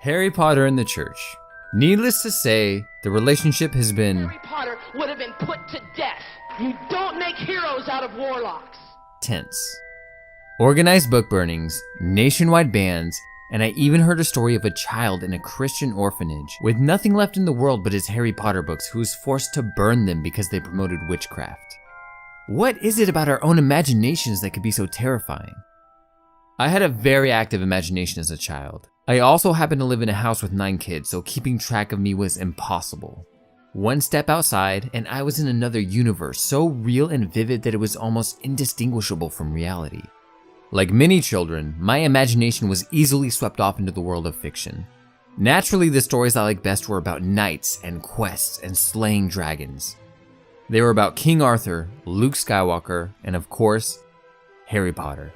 Harry Potter and the Church. Needless to say, the relationship has been Harry Potter would have been put to death. You don't make heroes out of warlocks. tense. Organized book burnings, nationwide bans, and I even heard a story of a child in a Christian orphanage with nothing left in the world but his Harry Potter books who was forced to burn them because they promoted witchcraft. What is it about our own imaginations that could be so terrifying? I had a very active imagination as a child. I also happened to live in a house with 9 kids, so keeping track of me was impossible. One step outside, and I was in another universe so real and vivid that it was almost indistinguishable from reality. Like many children, my imagination was easily swept off into the world of fiction. Naturally, the stories I liked best were about knights and quests and slaying dragons. They were about King Arthur, Luke Skywalker, and of course, Harry Potter.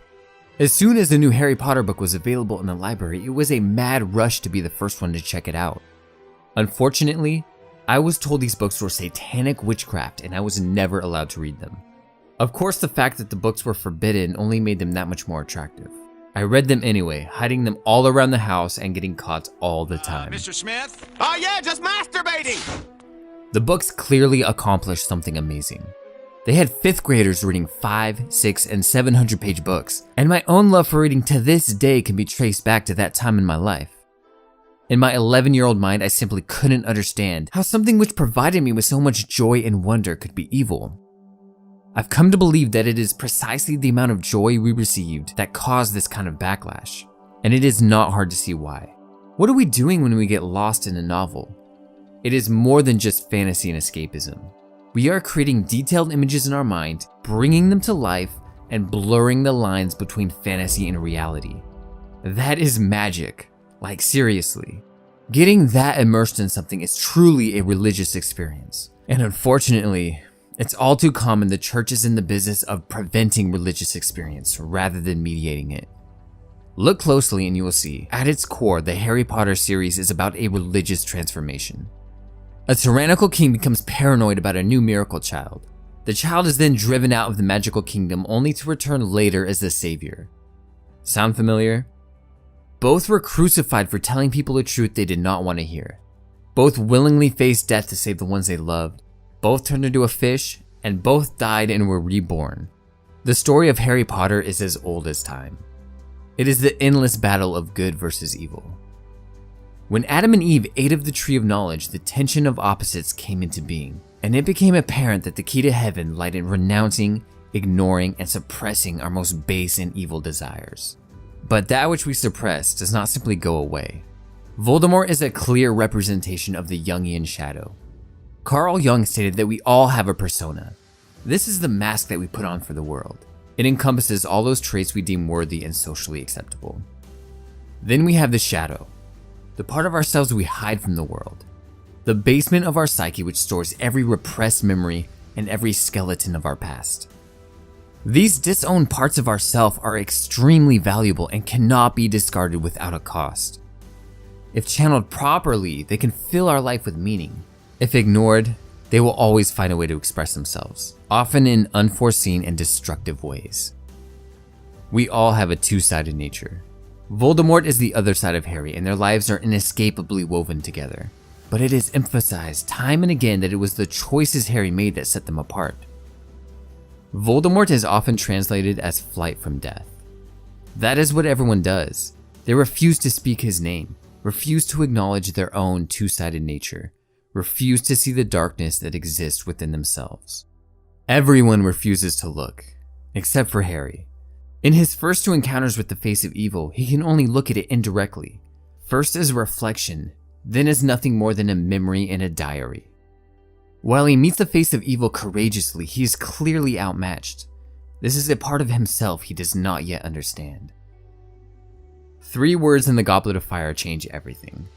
As soon as the new Harry Potter book was available in the library, it was a mad rush to be the first one to check it out. Unfortunately, I was told these books were satanic witchcraft and I was never allowed to read them. Of course, the fact that the books were forbidden only made them that much more attractive. I read them anyway, hiding them all around the house and getting caught all the time. Mr. Smith? Oh yeah, just masturbating! The books clearly accomplished something amazing. They had 5th graders reading 5, 6, and 700-page books, and my own love for reading to this day can be traced back to that time in my life. In my 11-year-old mind, I simply couldn't understand how something which provided me with so much joy and wonder could be evil. I've come to believe that it is precisely the amount of joy we received that caused this kind of backlash, and it is not hard to see why. What are we doing when we get lost in a novel? It is more than just fantasy and escapism. We are creating detailed images in our mind, bringing them to life, and blurring the lines between fantasy and reality. That is magic. Like, seriously. Getting that immersed in something is truly a religious experience. And unfortunately, it's all too common the church is in the business of preventing religious experience rather than mediating it. Look closely and you will see, at its core, the Harry Potter series is about a religious transformation. A tyrannical king becomes paranoid about a new miracle child. The child is then driven out of the magical kingdom only to return later as the savior. Sound familiar? Both were crucified for telling people a truth they did not want to hear. Both willingly faced death to save the ones they loved. Both turned into a fish, and both died and were reborn. The story of Harry Potter is as old as time. It is the endless battle of good versus evil. When Adam and Eve ate of the tree of knowledge, the tension of opposites came into being, and it became apparent that the key to heaven lied in renouncing, ignoring, and suppressing our most base and evil desires. But that which we suppress does not simply go away. Voldemort is a clear representation of the Jungian shadow. Carl Jung stated that we all have a persona. This is the mask that we put on for the world. It encompasses all those traits we deem worthy and socially acceptable. Then we have the shadow, the part of ourselves we hide from the world. The basement of our psyche which stores every repressed memory and every skeleton of our past. These disowned parts of ourself are extremely valuable and cannot be discarded without a cost. If channeled properly, they can fill our life with meaning. If ignored, they will always find a way to express themselves, often in unforeseen and destructive ways. We all have a two-sided nature. Voldemort is the other side of Harry, and their lives are inescapably woven together. But it is emphasized time and again that it was the choices Harry made that set them apart. Voldemort is often translated as flight from death. That is what everyone does. They refuse to speak his name, refuse to acknowledge their own two-sided nature, refuse to see the darkness that exists within themselves. Everyone refuses to look, except for Harry. In his first 2 encounters with the face of evil, he can only look at it indirectly, first as a reflection, then as nothing more than a memory in a diary. While he meets the face of evil courageously, he is clearly outmatched. This is a part of himself he does not yet understand. 3 words in the Goblet of Fire change everything.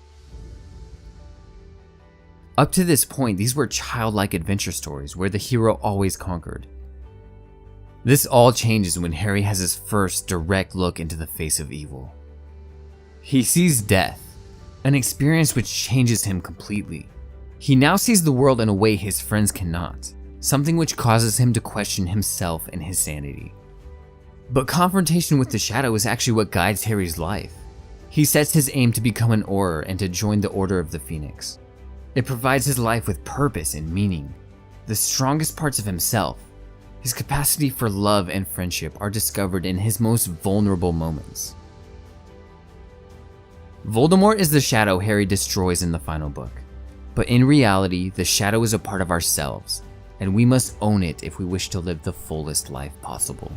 Up to this point, these were childlike adventure stories where the hero always conquered. This all changes when Harry has his first direct look into the face of evil. He sees death, an experience which changes him completely. He now sees the world in a way his friends cannot, something which causes him to question himself and his sanity. But confrontation with the shadow is actually what guides Harry's life. He sets his aim to become an Auror and to join the Order of the Phoenix. It provides his life with purpose and meaning. The strongest parts of himself, his capacity for love and friendship, are discovered in his most vulnerable moments. Voldemort is the shadow Harry destroys in the final book. But in reality, the shadow is a part of ourselves, and we must own it if we wish to live the fullest life possible.